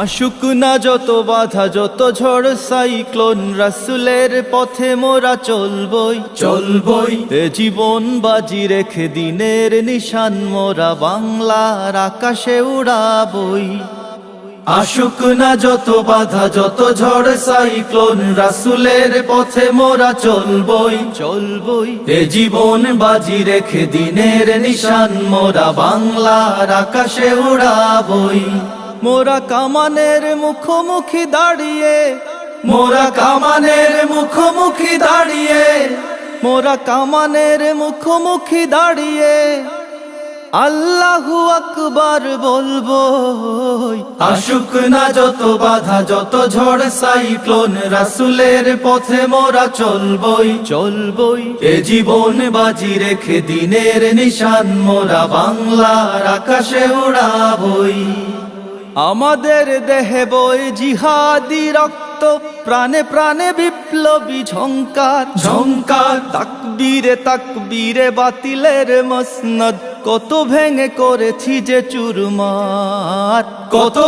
আশুক না যত বাধা যত ঝড় সাইক্লোন, রাসূলের পথে মোরা চলবই চলবই। এ জীবন বাজি রেখে দিনের নিশান মোরা বাংলার আকাশে উড়াবই। আশুক না যত বাধা যত ঝড় সাইক্লোন, রাসূলের পথে মোরা চলবই চলবই। এ জীবন বাজি রেখে দিনের নিশান মোরা বাংলার আকাশে উড়াবই। মোরা কামানের মুখোমুখি দাঁড়িয়ে, মোরা কামানের মুখোমুখি দাঁড়িয়ে, মোরা কামানের মুখোমুখি দাঁড়িয়ে আল্লাহু আকবার বলবো। আশুক না যত বাধা যত ঝড় সাইক্লোন, রাসূলের পথে মোরা চলবই চলবই। এ জীবন বাজি রেখে দিনের নিশান মোরা বাংলার আকাশে উড়াবই। আমাদের দেহে বয় জিহাদি রক্ত, প্রাণে প্রাণে বিপ্লবী ঝংকার ঝংকার। তাকবীরে তাকবীরে বাতিলের মসনদ, কত ভেঙে করেছি যে চুরমার, কত